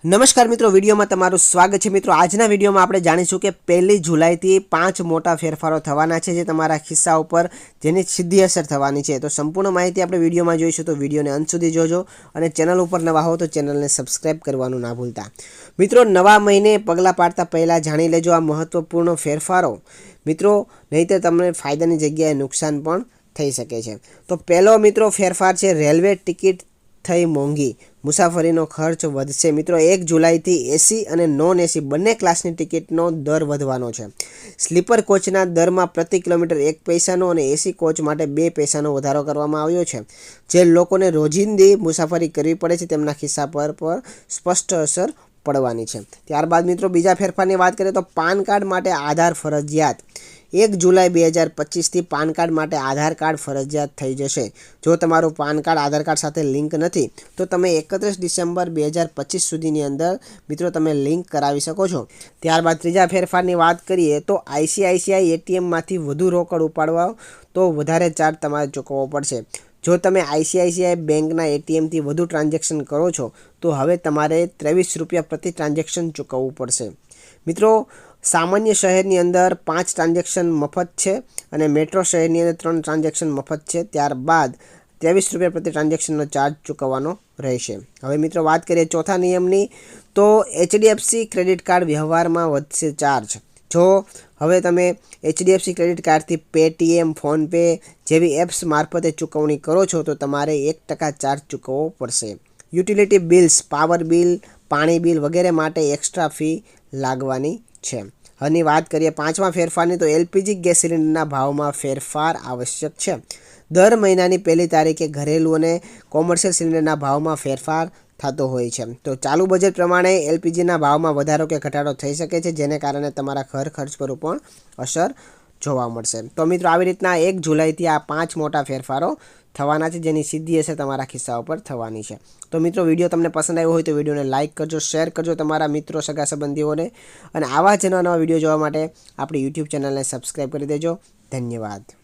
નમસ્કાર મિત્રો, વિડીયોમાં તમારું સ્વાગત છે। મિત્રો, આજના વિડીયોમાં આપણે જાણીશું કે 1 જુલાઈથી 5 મોટા ફેરફારો થવાના છે જે તમારા ખિસ્સા ઉપર જેની સીધી અસર થવાની છે। તો સંપૂર્ણ માહિતી આપણે વિડીયોમાં જોઈશું, તો વિડીયોને અંત સુધી જોજો અને ચેનલ ઉપર નવા હો તો ચેનલને સબસ્ક્રાઇબ કરવાનું ના ભૂલતા। મિત્રો, નવા મહિને પગલાં પાડતા પહેલાં જાણી લેજો આ મહત્વપૂર્ણ ફેરફારો મિત્રો, નહીંતર તમને ફાયદાની જગ્યાએ નુકસાન પણ થઈ શકે છે। તો પહેલો મિત્રો ફેરફાર છે રેલવે ટિકિટ થઈ મોંઘી, મુસાફરીનો ખર્ચ વધશે। મિત્રો, 1 જુલાઈથી એસી અને નોન એસી બંને ક્લાસની ટિકિટનો દર વધવાનો છે। સ્લીપર કોચના દરમાં પ્રતિ કિલોમીટર 1 પૈસાનો અને એસી કોચ માટે 2 પૈસાનો વધારો કરવામાં આવ્યો છે। જે લોકોને રોજિંદી મુસાફરી કરવી પડે છે તેમના ખિસ્સા પર સ્પષ્ટ અસર પડવાની છે। ત્યારબાદ મિત્રો બીજા ફેરફારની વાત કરીએ તો પાન કાર્ડ માટે આધાર ફરજિયાત। 1 જુલાઈ 2025થી પાન કાર્ડ માટે આધાર કાર્ડ ફરજિયાત થઈ જશે। જો તમારું પાન કાર્ડ આધાર કાર્ડ સાથે લિંક નથી તો તમે 31 ડિસેમ્બર 2025 સુધીની અંદર મિત્રો તમે લિંક કરાવી શકો છો। ત્યારબાદ ત્રીજા ફેરફારની વાત કરીએ તો આઈસીઆઈસીઆઈ એટીએમમાંથી વધુ રોકડ ઉપાડવા તો વધારે ચાર્જ તમારે ચૂકવવો પડશે। જો તમે આઈસીઆઈસીઆઈ બેંકના એટીએમથી વધુ ટ્રાન્ઝેક્શન કરો છો તો હવે તમારે 23 રૂપિયા પ્રતિ ટ્રાન્ઝેક્શન ચૂકવવું પડશે। મિત્રો, સામાન્ય શહેરની અંદર 5 ટ્રાન્ઝેક્શન મફત છે અને મેટ્રો શહેરની અંદર 3 ટ્રાન્ઝેક્શન મફત છે। ત્યારબાદ 23 રૂપિયા પ્રતિ ટ્રાન્ઝેક્શનનો ચાર્જ ચૂકવવાનો રહેશે। હવે મિત્રો વાત કરીએ ચોથા નિયમની, તો એચડીએફસી ક્રેડિટ કાર્ડ વ્યવહારમાં વધશે ચાર્જ। જો હવે તમે એચડીએફસી ક્રેડિટ કાર્ડથી પેટીએમ, ફોનપે જેવી એપ્સ મારફતે ચૂકવણી કરો છો તો તમારે 1% ચાર્જ ચૂકવવો પડશે। યુટિલિટી બિલ્સ, પાવર બિલ, પાણી બિલ વગેરે માટે એક્સ્ટ્રા ફી લાગવાની છે। હવેની વાત કરીએ પાંચમા ફેરફારની, તો એલપીજી ગેસ સિલિન્ડરના ભાવમાં ફેરફાર આવશ્યક છે। દર મહિનાની 1 તારીખે ઘરેલું અને કોમર્શિયલ સિલિન્ડરના ભાવમાં ફેરફાર થતો હોય છે। તો ચાલુ બજેટ પ્રમાણે એલપીજીના ભાવમાં વધારો કે ઘટાડો થઈ શકે છે, જેને કારણે તમારા ઘર ખર્ચ પર પણ અસર જોવા મળશે। તો મિત્રો, આવી રીતના 1 જુલાઈથી આ 5 મોટા ફેરફારો થવાના છે જેની સીધી અસર તમારા ખિસ્સા ઉપર થવાની છે। તો મિત્રો, વિડીયો તમને પસંદ આવ્યો હોય તો વિડીયોને લાઇક કરજો, શેર કરજો તમારા મિત્રો, સગા સંબંધીઓને, અને આવા જ નવા વિડીયો જોવા માટે આપણી યુટ્યુબ ચેનલને સબસ્ક્રાઈબ કરી દેજો। ધન્યવાદ।